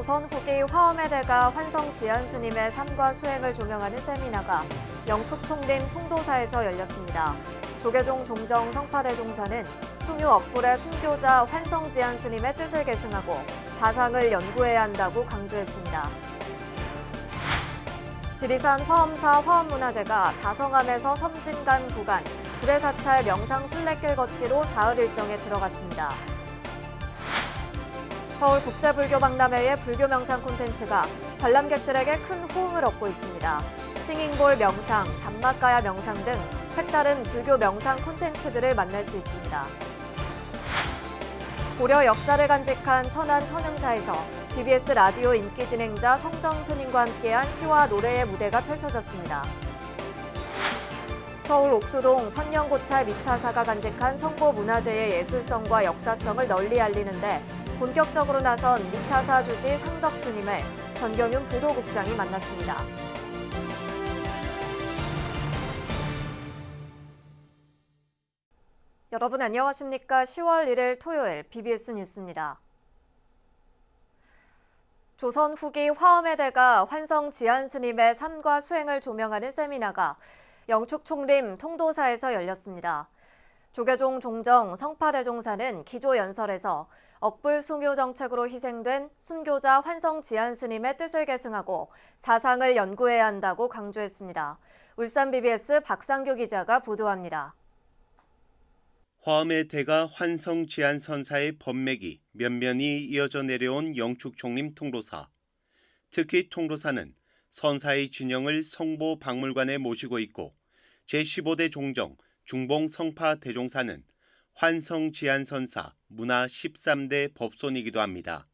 조선 후기 화엄의 대가 환성지안 스님의 삶과 수행을 조명하는 세미나가 영축총림 통도사에서 열렸습니다. 조계종 종정 성파대종사는 숭유 억불의 순교자 환성지안 스님의 뜻을 계승하고 사상을 연구해야 한다고 강조했습니다. 지리산 화엄사 화엄문화제가 사성암에서 섬진간 구간 불의 사찰 명상 순례길 걷기로 사흘 일정에 들어갔습니다. 서울국제불교박람회의 불교 명상 콘텐츠가 관람객들에게 큰 호응을 얻고 있습니다. 싱잉볼 명상, 담마가야 명상 등 색다른 불교 명상 콘텐츠들을 만날 수 있습니다. 고려 역사를 간직한 천안 천흥사에서 BBS 라디오 인기 진행자 성정 스님과 함께한 시와 노래의 무대가 펼쳐졌습니다. 서울 옥수동 천년고찰 미타사가 간직한 성보문화재의 예술성과 역사성을 널리 알리는데 본격적으로 나선 미타사 주지 상덕 스님을 전경윤 보도국장이 만났습니다. 여러분 안녕하십니까? 10월 1일 토요일 BBS 뉴스입니다. 조선 후기 화엄의 대가 환성지안 스님의 삶과 수행을 조명하는 세미나가 영축총림 통도사에서 열렸습니다. 조계종 종정 성파대종사는 기조연설에서 억불숭유 정책으로 희생된 순교자 환성지안 스님의 뜻을 계승하고 사상을 연구해야 한다고 강조했습니다. 울산 BBS 박상규 기자가 보도합니다. 화엄의 대가 환성지안 선사의 법맥이 면면이 이어져 내려온 영축총림 통도사. 특히 통도사는 선사의 진영을 성보박물관에 모시고 있고 제15대 종정 중봉 성파 대종사는 환성지안 선사 문화 13대 법손이기도 합니다.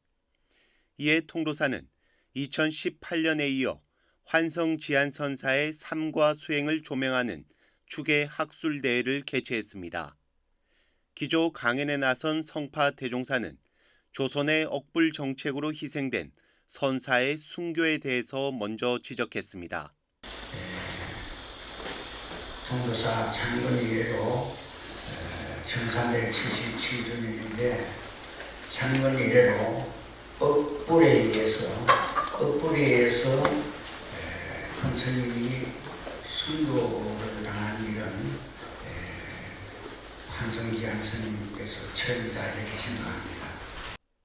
이에 통도사는 2018년에 이어 환성지안 선사의 삶과 수행을 조명하는 축의 학술대회를 개최했습니다. 기조 강연에 나선 성파 대종사는 조선의 억불 정책으로 희생된 선사의 순교에 대해서 먼저 지적했습니다. 통도사 창건 이래로 1377주년인데 창건 이래로 억불에 의해서 큰 스님이 순교를 당한 일은 환성지안 스님께서 처음이다 이렇게 생각합니다.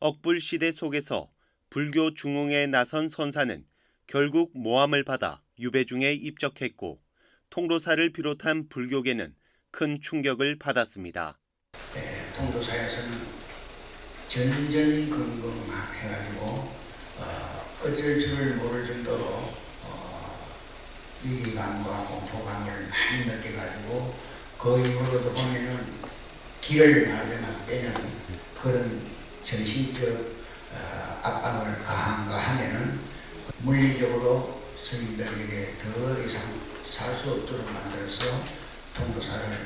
억불 시대 속에서 불교 중흥에 나선 선사는 결국 모함을 받아 유배중에 입적했고 통도사를 비롯한 불교계는 큰 충격을 받았습니다. 통도사에서는 전전긍긍해가지고 어쩔 줄을 모를 정도로 위기감과 공포감을 많이 느껴가지고 그 이후로도 보면은 길을 말려만 빼는 그런 정신적 압박을 가한가 하면은 물리적으로 스님들에게 더 이상 살 수 없도록 만들어서 통도사를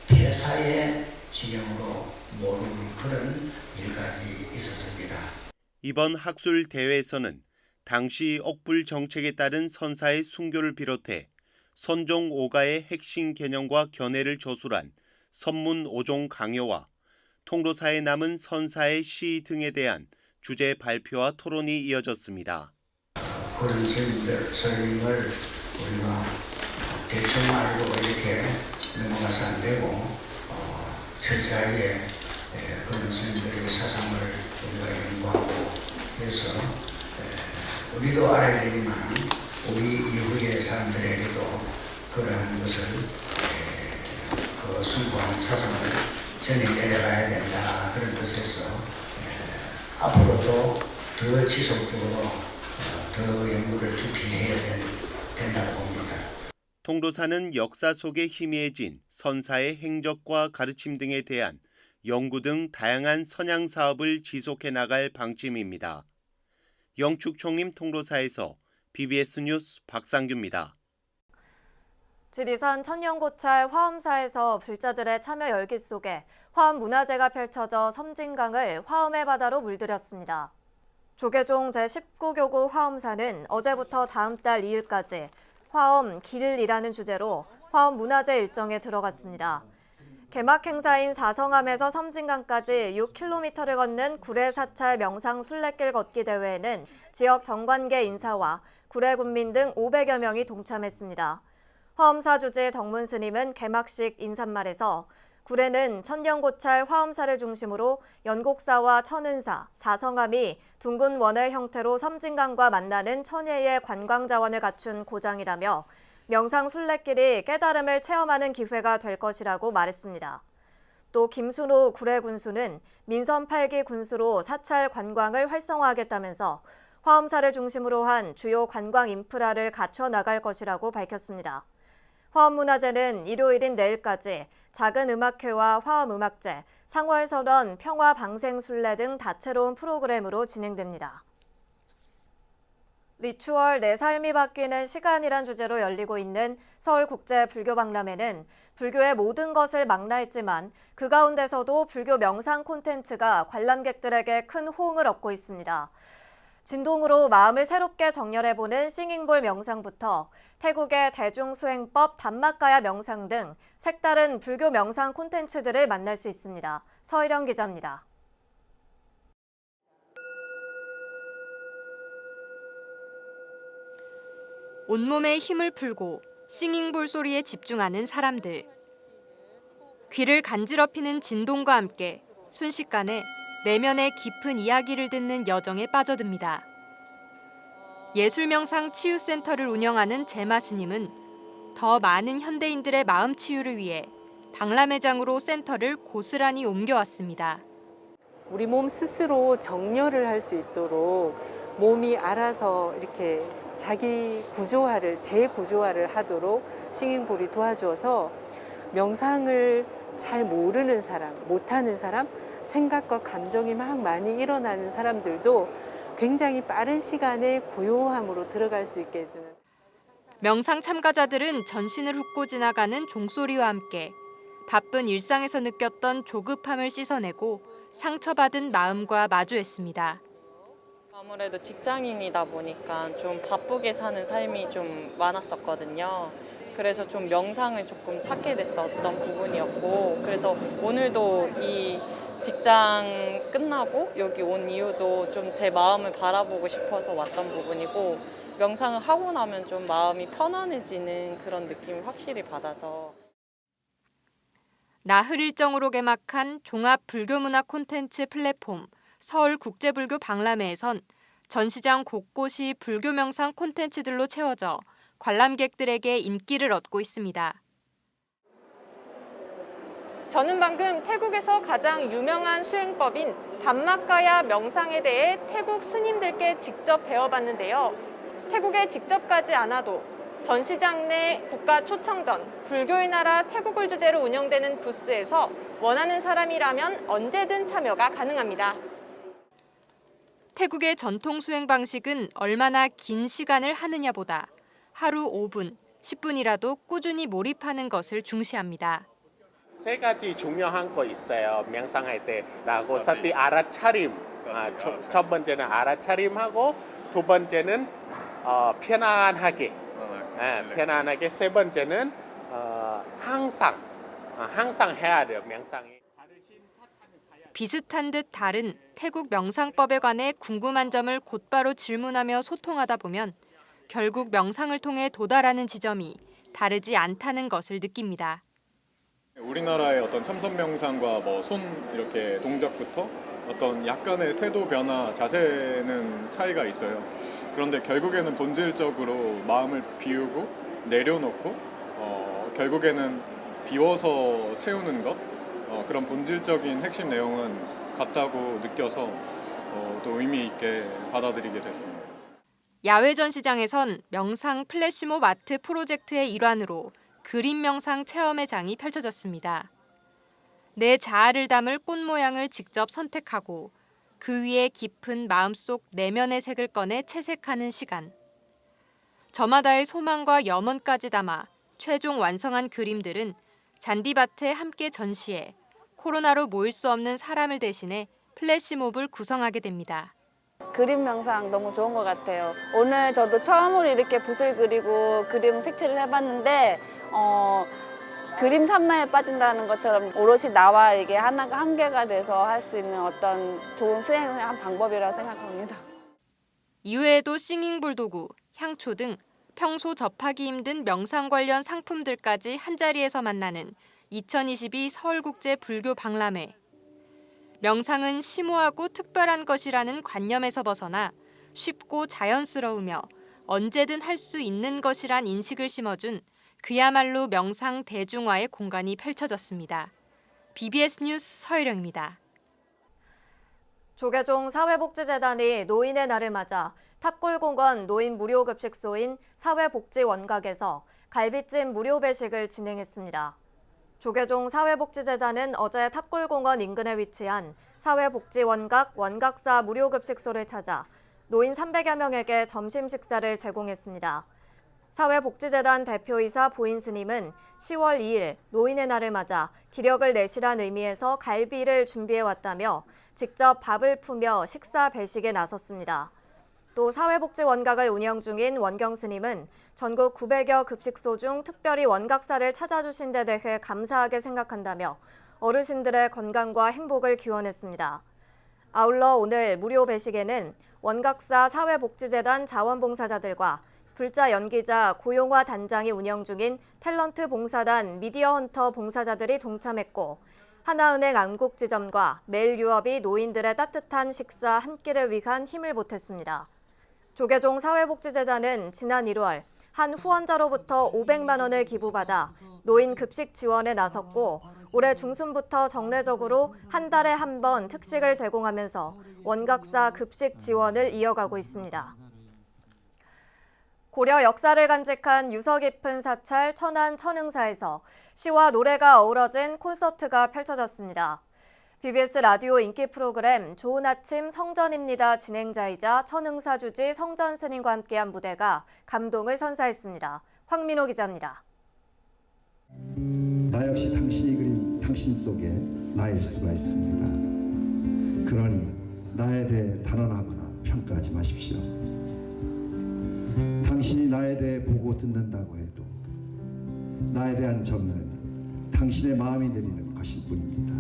폐사의 진영으로 모르는 그런 일까지 있었습니다. 이번 학술 대회에서는 당시 억불 정책에 따른 선사의 순교를 비롯해 선종 오가의 핵심 개념과 견해를 저술한 선문 5종 강요와 통도사에 남은 선사의 시 등에 대한 주제 발표와 토론이 이어졌습니다. 그런 스님을 우리가 대충 알고 이렇게 넘어가서 안 되고 철저하게 그런 스님들의 사상을 우리가 연구하고 그래서 우리도 알아야 되지만 우리 이후의 사람들에게도 그러한 것을 그 숭고한 사상을 전해 내려가야 된다 그런 뜻에서 앞으로도 더 지속적으로 더 연구를 깊이 해야 된다고 봅니다. 통도사는 역사 속에 희미해진 선사의 행적과 가르침 등에 대한 연구 등 다양한 선양 사업을 지속해 나갈 방침입니다. 영축총림 통도사에서 BBS 뉴스 박상규입니다. 지리산 천년고찰 화엄사에서 불자들의 참여 열기 속에 화엄 문화제가 펼쳐져 섬진강을 화엄의 바다로 물들였습니다. 조계종 제19교구 화엄사는 어제부터 다음 달 2일까지 화엄 길이라는 주제로 화엄 문화제 일정에 들어갔습니다. 개막 행사인 사성암에서 섬진강까지 6km를 걷는 구례 사찰 명상 순례길 걷기 대회에는 지역 정관계 인사와 구례 군민 등 500여 명이 동참했습니다. 화엄사 주재 덕문 스님은 개막식 인사말에서 구례는 천년고찰 화엄사를 중심으로 연곡사와 천은사, 사성암이 둥근 원의 형태로 섬진강과 만나는 천혜의 관광자원을 갖춘 고장이라며 명상 순례길이 깨달음을 체험하는 기회가 될 것이라고 말했습니다. 또 김순호 구례 군수는 민선 8기 군수로 사찰 관광을 활성화하겠다면서 화엄사를 중심으로 한 주요 관광 인프라를 갖춰 나갈 것이라고 밝혔습니다. 화엄문화제는 일요일인 내일까지 작은 음악회와 화엄음악제, 상월선언, 평화방생순례 등 다채로운 프로그램으로 진행됩니다. 리추얼 내 삶이 바뀌는 시간이란 주제로 열리고 있는 서울국제불교박람회는 불교의 모든 것을 망라했지만 그 가운데서도 불교 명상 콘텐츠가 관람객들에게 큰 호응을 얻고 있습니다. 진동으로 마음을 새롭게 정렬해보는 싱잉볼 명상부터 태국의 대중수행법 담마가야 명상 등 색다른 불교 명상 콘텐츠들을 만날 수 있습니다. 서희령 기자입니다. 온몸에 힘을 풀고 싱잉볼 소리에 집중하는 사람들. 귀를 간지럽히는 진동과 함께 순식간에 내면의 깊은 이야기를 듣는 여정에 빠져듭니다. 예술명상 치유센터를 운영하는 제마 스님은 더 많은 현대인들의 마음 치유를 위해 박람회장으로 센터를 고스란히 옮겨왔습니다. 우리 몸 스스로 정렬을 할 수 있도록 몸이 알아서 이렇게 자기 구조화를, 재구조화를 하도록 싱잉볼이 도와주어서 명상을 잘 모르는 사람, 못하는 사람, 생각과 감정이 막 많이 일어나는 사람들도 굉장히 빠른 시간에 고요함으로 들어갈 수 있게 해주는. 명상 참가자들은 전신을 훑고 지나가는 종소리와 함께 바쁜 일상에서 느꼈던 조급함을 씻어내고 상처받은 마음과 마주했습니다. 아무래도 직장인이다 보니까 좀 바쁘게 사는 삶이 좀 많았었거든요. 그래서 좀 명상을 조금 찾게 됐었던 부분이었고, 그래서 오늘도 이 직장 끝나고 여기 온 이유도 좀 제 마음을 바라보고 싶어서 왔던 부분이고, 명상을 하고 나면 좀 마음이 편안해지는 그런 느낌을 확실히 받아서. 나흘 일정으로 개막한 종합 불교문화 콘텐츠 플랫폼 서울국제불교 박람회에선 전시장 곳곳이 불교 명상 콘텐츠들로 채워져 관람객들에게 인기를 얻고 있습니다. 저는 방금 태국에서 가장 유명한 수행법인 담마가야 명상에 대해 태국 스님들께 직접 배워봤는데요. 태국에 직접 가지 않아도 전시장 내 국가 초청전, 불교의 나라 태국을 주제로 운영되는 부스에서 원하는 사람이라면 언제든 참여가 가능합니다. 태국의 전통 수행 방식은 얼마나 긴 시간을 하느냐보다 하루 5분, 10분이라도 꾸준히 몰입하는 것을 중시합니다. 세 가지 중요한 거 있어요. 명상할 때라고 서디 알아차림. 첫 번째는 알아차림하고 두 번째는 편안하게. 편안하게. 세 번째는 항상 해야 돼요. 명상이. 비슷한 듯 다른 태국 명상법에 관해 궁금한 점을 곧바로 질문하며 소통하다 보면 결국 명상을 통해 도달하는 지점이 다르지 않다는 것을 느낍니다. 우리나라의 어떤 참선 명상과 손 이렇게 동작부터 어떤 약간의 태도 변화, 자세는 차이가 있어요. 그런데 결국에는 본질적으로 마음을 비우고 내려놓고 결국에는 비워서 채우는 것, 그런 본질적인 핵심 내용은 같다고 느껴서 또 의미 있게 받아들이게 됐습니다. 야외 전시장에선 명상 플래시몹 아트 프로젝트의 일환으로 그림 명상 체험회장이 펼쳐졌습니다. 내 자아를 담을 꽃 모양을 직접 선택하고 그 위에 깊은 마음속 내면의 색을 꺼내 채색하는 시간. 저마다의 소망과 염원까지 담아 최종 완성한 그림들은 잔디밭에 함께 전시해 코로나로 모일 수 없는 사람을 대신해 플래시몹을 구성하게 됩니다. 그림 명상 너무 좋은 것 같아요. 오늘 저도 처음으로 이렇게 붓을 그리고 그림 색칠을 해봤는데 그림 산만에 빠진다는 것처럼 오롯이 나와 이게 하나가 한 개가 돼서 할 수 있는 어떤 좋은 수행의 한 방법이라고 생각합니다. 이외에도 싱잉볼 도구, 향초 등 평소 접하기 힘든 명상 관련 상품들까지 한자리에서 만나는 2022 서울국제 불교 박람회. 명상은 심오하고 특별한 것이라는 관념에서 벗어나 쉽고 자연스러우며 언제든 할 수 있는 것이란 인식을 심어준 그야말로 명상 대중화의 공간이 펼쳐졌습니다. BBS 뉴스 서희령입니다. 조계종 사회복지재단이 노인의 날을 맞아 탑골공원 노인 무료급식소인 사회복지원각에서 갈비찜 무료 배식을 진행했습니다. 조계종 사회복지재단은 어제 탑골공원 인근에 위치한 사회복지원각 원각사 무료급식소를 찾아 노인 300여 명에게 점심 식사를 제공했습니다. 사회복지재단 대표이사 보인스님은 10월 2일 노인의 날을 맞아 기력을 내시란 의미에서 갈비를 준비해왔다며 직접 밥을 푸며 식사 배식에 나섰습니다. 또 사회복지원각을 운영 중인 원경스님은 전국 900여 급식소 중 특별히 원각사를 찾아주신 데 대해 감사하게 생각한다며 어르신들의 건강과 행복을 기원했습니다. 아울러 오늘 무료 배식에는 원각사 사회복지재단 자원봉사자들과 불자 연기자 고용화 단장이 운영 중인 탤런트 봉사단 미디어 헌터 봉사자들이 동참했고 하나은행 안국지점과 매일유업이 노인들의 따뜻한 식사 한 끼를 위한 힘을 보탰습니다. 조계종 사회복지재단은 지난 1월 한 후원자로부터 500만 원을 기부받아 노인 급식 지원에 나섰고 올해 중순부터 정례적으로 한 달에 한 번 특식을 제공하면서 원각사 급식 지원을 이어가고 있습니다. 고려 역사를 간직한 유서 깊은 사찰 천안 천흥사에서 시와 노래가 어우러진 콘서트가 펼쳐졌습니다. BBS 라디오 인기 프로그램 좋은 아침 성전입니다 진행자이자 천흥사 주지 성전 스님과 함께한 무대가 감동을 선사했습니다. 황민호 기자입니다. 나 역시 당신이 그린 당신 속에 나일 수가 있습니다. 그러니 나에 대해 단언하거나 평가하지 마십시오. 당신이 나에 대해 보고 듣는다고 해도 나에 대한 정의는 당신의 마음이 내리는 것일 뿐입니다.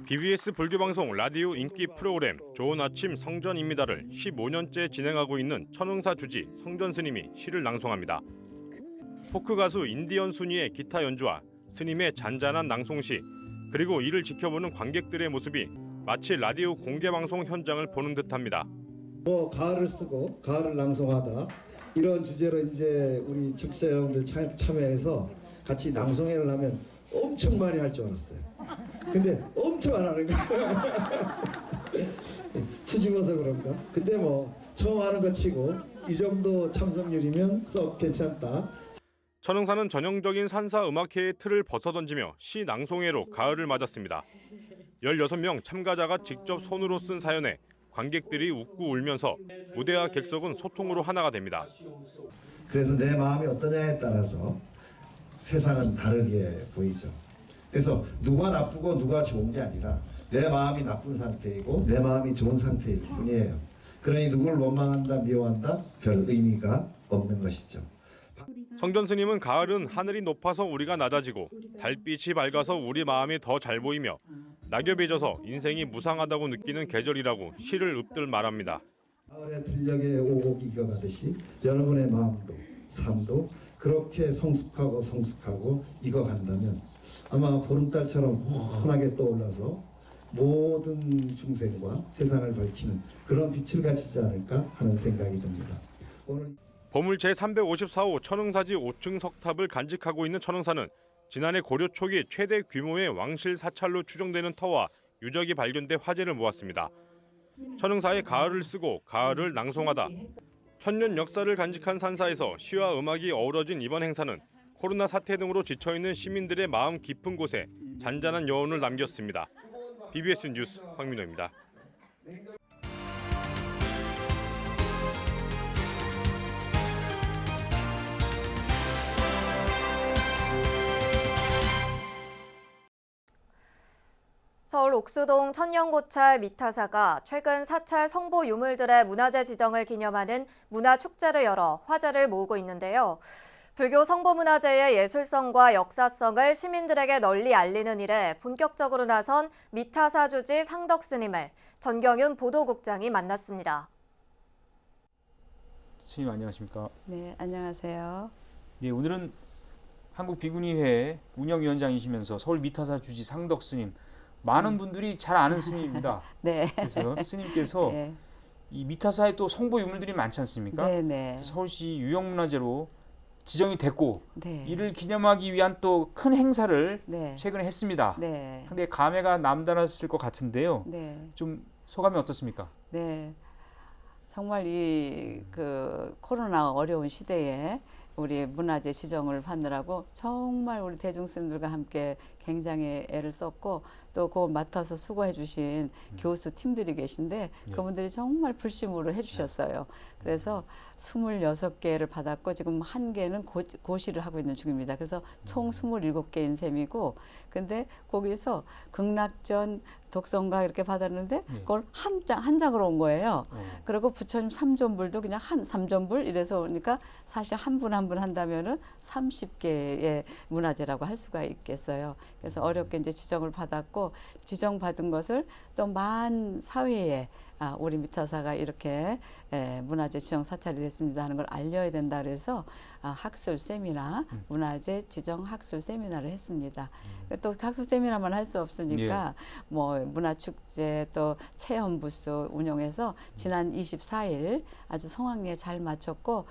BBS 불교방송 라디오 인기 프로그램 좋은 아침 성전입니다를 15년째 진행하고 있는 천흥사 주지 성전 스님이 시를 낭송합니다. 포크 가수 인디언 순이의 기타 연주와 스님의 잔잔한 낭송시 그리고 이를 지켜보는 관객들의 모습이 마치 라디오 공개방송 현장을 보는 듯합니다. 가을을 쓰고 가을을 낭송하다 이런 주제로 이제 우리 청취자 여러분들 참여해서 같이 낭송회를 하면 엄청 많이 할 줄 알았어요. 근데 엄청 안 하는 거야. 수줍어서 그런가? 근데 뭐 처음 하는 거 치고 이 정도 참석률이면 썩 괜찮다. 천흥사는 전형적인 산사 음악회의 틀을 벗어던지며 시 낭송회로 가을을 맞았습니다. 16명 참가자가 직접 손으로 쓴 사연에 관객들이 웃고 울면서 무대와 객석은 소통으로 하나가 됩니다. 그래서 내 마음이 어떠냐에 따라서 세상은 다르게 보이죠. 그래서 누가 나쁘고 누가 좋은 게 아니라 내 마음이 나쁜 상태이고 내 마음이 좋은 상태일 뿐이에요. 그러니 누구를 원망한다 미워한다 별 의미가 없는 것이죠. 성전 스님은 가을은 하늘이 높아서 우리가 낮아지고 달빛이 밝아서 우리 마음이 더 잘 보이며 낙엽이 져서 인생이 무상하다고 느끼는 계절이라고 시를 읊들 말합니다. 가을의 들녘에 오곡이 익어가듯이 여러분의 마음도 삶도 그렇게 성숙하고 익어간다면 아마 보름달처럼 환하게 떠올라서 모든 중생과 세상을 밝히는 그런 빛을 가지지 않을까 하는 생각이 듭니다. 오늘 보물 제354호 천흥사지 5층 석탑을 간직하고 있는 천흥사는 지난해 고려 초기 최대 규모의 왕실 사찰로 추정되는 터와 유적이 발견돼 화제를 모았습니다. 천흥사의 가을을 쓰고 가을을 낭송하다. 천년 역사를 간직한 산사에서 시와 음악이 어우러진 이번 행사는 코로나 사태 등으로 지쳐있는 시민들의 마음 깊은 곳에 잔잔한 여운을 남겼습니다. BBS 뉴스 황민호입니다. 서울 옥수동 천년고찰 미타사가 최근 사찰 성보 유물들의 문화재 지정을 기념하는 문화축제를 열어 화제를 모으고 있는데요. 불교 성보문화재의 예술성과 역사성을 시민들에게 널리 알리는 일에 본격적으로 나선 미타사 주지 상덕 스님을 전경윤 보도국장이 만났습니다. 스님 안녕하십니까? 네, 안녕하세요. 네, 오늘은 한국비구니회 운영위원장이시면서 서울 미타사 주지 상덕 스님, 많은 분들이 잘 아는 스님입니다. 네. 그래서 스님께서 네. 이 미타사에 또 성보 유물들이 많지 않습니까? 네, 네. 서울시 유형문화재로 지정이 됐고 네. 이를 기념하기 위한 또 큰 행사를 네. 최근에 했습니다. 네. 상당히 감회가 남다르실 것 같은데요. 네. 좀 소감이 어떻습니까? 네. 정말 이 코로나 어려운 시대에 우리 문화재 지정을 받느라고 정말 우리 대중스님들과 함께 굉장히 애를 썼고 또 그걸 맡아서 수고해 주신 교수 팀들이 계신데 그분들이 정말 불심으로 해주셨어요. 그래서 26개를 받았고 지금 1개는 고시를 하고 있는 중입니다. 그래서 총 27개인 셈이고 근데 거기서 극락전 독성각 이렇게 받았는데 그걸 한 장으로 온 거예요. 그리고 부처님 삼존불도 그냥 한 3존불 이래서 오니까 사실 한 분 한 분 한다면은 30개의 문화재라고 할 수가 있겠어요. 그래서 어렵게 이제 지정을 받았고 지정받은 것을 또 만 사회에 우리 미타사가 이렇게 문화재 지정 사찰이 됐습니다 하는 걸 알려야 된다 그래서 학술 세미나 문화재 지정 학술 세미나를 했습니다. 또 학술 세미나만 할 수 없으니까 뭐 문화축제 또 체험 부스 운영해서 지난 24일 아주 성황리에 잘 마쳤고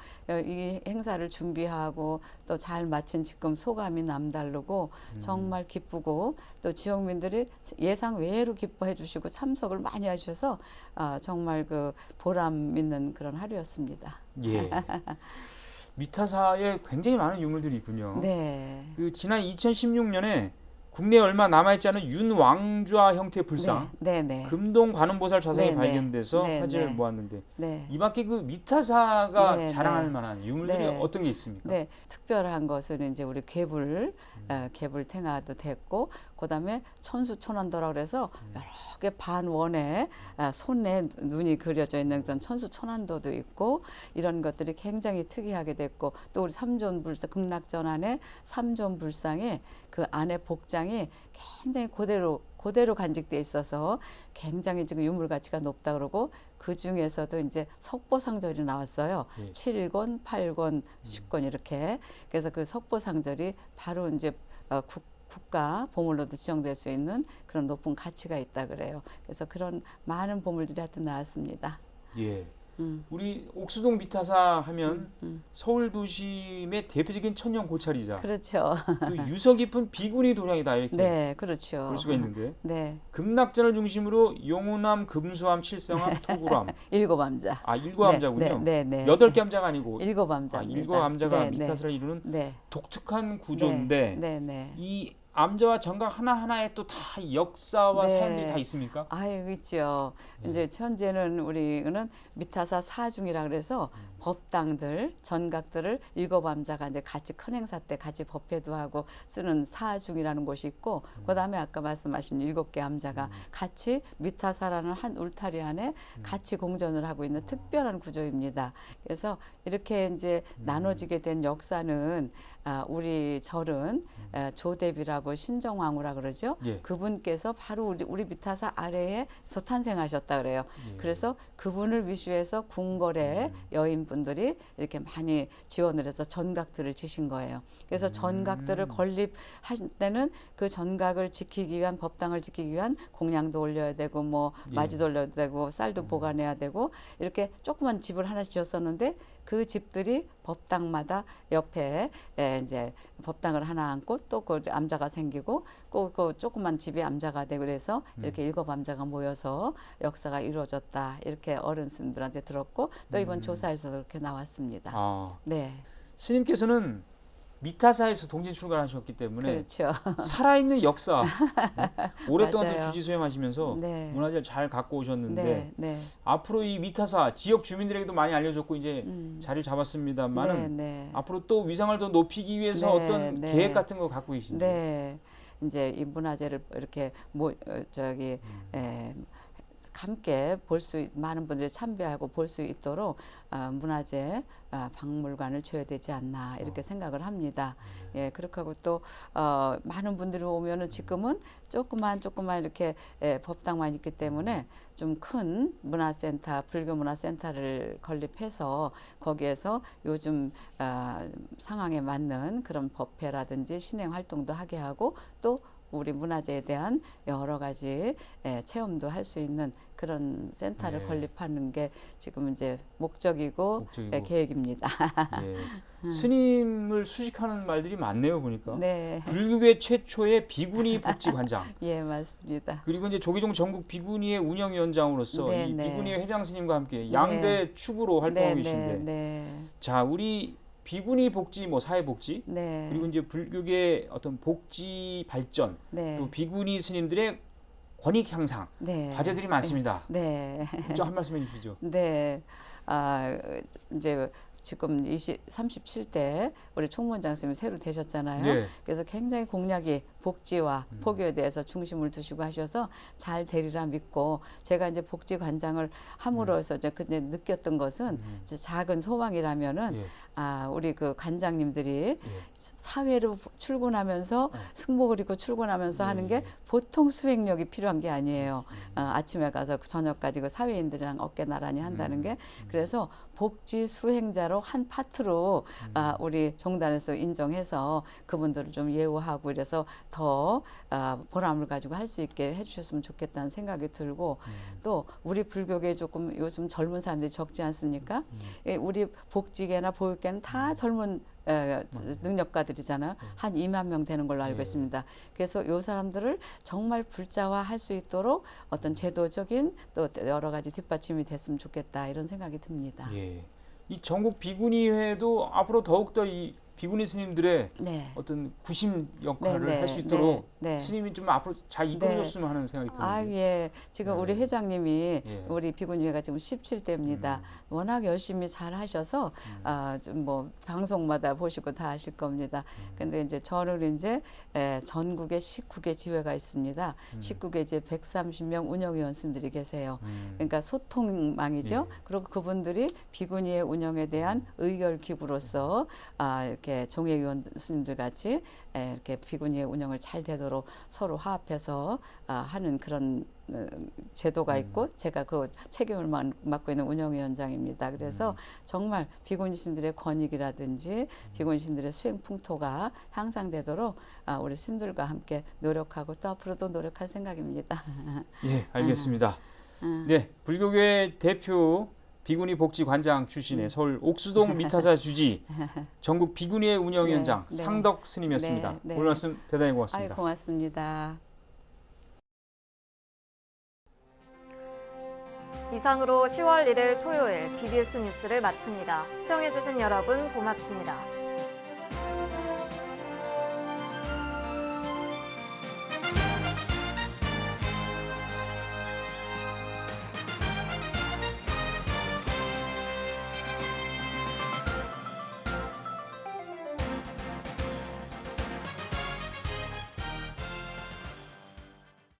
이 행사를 준비하고 또 잘 마친 지금 소감이 남다르고 정말 기쁘고 또 지역민들이 예상 외로 기뻐해 주시고 참석을 많이 하셔서 정말 보람 있는 그런 하루였습니다. 예. 미타사에 굉장히 많은 유물들이 있군요. 네. 지난 2016년에 국내에 얼마 남아있지 않은 윤왕좌 형태의 불상, 금동 관음보살 좌상이 발견돼서 화제를 모았는데 이 밖에 미타사가 자랑할 만한 유물들이 어떤 게 있습니까? 네, 특별한 것은 이제 우리 괴불 탱화도 됐고 그다음에 천수천안도라고 그래서 여러 개 반원에 손에 눈이 그려져 있는 그런 천수천안도도 있고 이런 것들이 굉장히 특이하게 됐고 또 우리 삼존불상 극락전안에 삼존불상에 그 안에 복장이 굉장히 그대로 간직돼 있어서 굉장히 지금 유물 가치가 높다 그러고 그 중에서도 이제 석보상절이 나왔어요. 7권, 8권, 10권 이렇게. 그래서 그 석보상절이 바로 이제 국가 보물로도 지정될 수 있는 그런 높은 가치가 있다 그래요. 그래서 그런 많은 보물들이 하여튼 나왔습니다. 예. 우리 옥수동 미타사 하면 서울 도심의 대표적인 천년 고찰이자 그렇죠. 또 유서 깊은 비구니 도량이다 이렇게 그렇죠. 볼 수가 있는데 극락전을 중심으로 용우암, 금수암, 칠성암, 토굴암 7암자. 일곱 암자군요. 8개 암자가 아니고 7암자입니다. 7암자가 미타사를 이루는 독특한 구조인데 이 암자와 정각 하나하나에 또 다 역사와 사연들이 다 있습니까? 있죠. 이제 현재는 우리는 미타사 사중이라 그래서 법당들, 전각들을 7암자가 이제 같이 큰 행사 때 같이 법회도 하고 쓰는 사중이라는 곳이 있고 그다음에 아까 말씀하신 7개 암자가 같이 미타사라는 한 울타리 안에 같이 공전을 하고 있는 특별한 구조입니다. 그래서 이렇게 이제 나눠지게 된 역사는 우리 절은 조대비라고 신정왕후라 그러죠. 그분께서 바로 우리 미타사 아래에서 탄생하셨다 그래요. 그래서 그분을 위주해서 궁궐의 여인분들이 이렇게 많이 지원을 해서 전각들을 지신 거예요. 그래서 전각들을 건립할 때는 그 전각을 지키기 위한 법당을 지키기 위한 공양도 올려야 되고 뭐 마지도 올려야 되고 쌀도 보관해야 되고 이렇게 조그만 집을 하나 지었었는데 그 집들이 법당마다 옆에 이제 법당을 하나 앉고 또 그 암자가 생기고 그 조그만 집에 암자가 되고 그래서 이렇게 7암자가 모여서 역사가 이루어졌다 이렇게 어른들한테 들었고 또 이번 조사에서도 그렇게 나왔습니다. 스님께서는 미타사에서 동진 출간하셨기 때문에 그렇죠. 살아있는 역사 오랫동안 또 주지 수행하시면서 문화재를 잘 갖고 오셨는데 앞으로 이 미타사 지역 주민들에게도 많이 알려졌고 이제 자리를 잡았습니다만은 앞으로 또 위상을 더 높이기 위해서 어떤 계획 같은 거 갖고 계신지? 이제 이 문화재를 이렇게 함께 많은 분들이 참배하고 볼 수 있도록 문화재 박물관을 지어야 되지 않나 이렇게 생각을 합니다. 예, 그렇게 하고 또 많은 분들이 오면은 지금은 조그만 이렇게 법당만 있기 때문에 좀 큰 문화센터, 불교 문화센터를 건립해서 거기에서 요즘 상황에 맞는 그런 법회라든지 신행 활동도 하게 하고 또 우리 문화재에 대한 여러 가지 체험도 할 수 있는 그런 센터를 건립하는 게 지금 이제 목적이고. 계획입니다. 스님을 수식하는 말들이 많네요, 보니까. 네. 불교계 최초의 비구니 복지관장. 예, 맞습니다. 그리고 이제 조계종 전국 비구니의 운영위원장으로서 이 비구니의 회장 스님과 함께 양대 축으로 활동하고 계신데. 자, 우리 비구니 복지, 사회 복지, 그리고 이제 불교계 어떤 복지 발전, 또 비구니 스님들의 권익 향상, 과제들이 많습니다. 좀 한 말씀 해주시죠. 네, 이제 지금 37대 우리 총무원장 선생님이 새로 되셨잖아요. 그래서 굉장히 공약이 복지와 포교에 대해서 중심을 두시고 하셔서 잘 되리라 믿고 제가 이제 복지관장을 함으로써 이제 그때 느꼈던 것은 이제 작은 소망이라면은 우리 그 관장님들이 사회로 출근하면서 승복을 입고 출근하면서 하는 게 보통 수행력이 필요한 게 아니에요. 아침에 가서 저녁까지 그 사회인들이랑 어깨 나란히 한다는 게 그래서 복지 수행자로 한 파트로 우리 종단에서 인정해서 그분들을 좀 예우하고 이래서 더 보람을 가지고 할 수 있게 해주셨으면 좋겠다는 생각이 들고 또 우리 불교계 조금 요즘 젊은 사람들이 적지 않습니까? 우리 복지계나 보육계는 다 젊은 능력가들이잖아요. 한 2만 명 되는 걸로 알고 있습니다. 그래서 이 사람들을 정말 불자화할 수 있도록 어떤 제도적인 또 여러 가지 뒷받침이 됐으면 좋겠다 이런 생각이 듭니다. 이 전국 비구니회도 앞으로 더욱더 이 비구니 스님들의 어떤 구심 역할을 할 수 있도록 스님이 좀 앞으로 잘 이끌어줬으면 하는 생각이 드는데. 지금 우리 회장님이 우리 비구니회가 지금 17대입니다. 워낙 열심히 잘 하셔서 좀 방송마다 보시고 다 아실 겁니다. 근데 이제 저는 이제 전국에 19개 지회가 있습니다. 19개 이제 130명 운영위원 스님들이 계세요. 그러니까 소통망이죠. 그리고 그분들이 비구니회 운영에 대한 의결 기구로서 이렇게 종회위원 스님들 같이 이렇게 비구니의 운영을 잘 되도록 서로 화합해서 하는 그런 제도가 있고 제가 그 책임을 맡고 있는 운영위원장입니다. 그래서 정말 비구니 스님들의 권익이라든지 비구니 스님들의 수행 풍토가 향상되도록 우리 스님들과 함께 노력하고 또 앞으로도 노력할 생각입니다. 예, 알겠습니다. 네, 불교계 대표 비구니 복지관장 출신의 서울 옥수동 미타사 주지 전국 비구니회 운영위원장 상덕 스님이었습니다. 오늘 말씀 대단히 고맙습니다. 고맙습니다. 이상으로 10월 1일 토요일 BBS 뉴스를 마칩니다. 시청해주신 여러분 고맙습니다.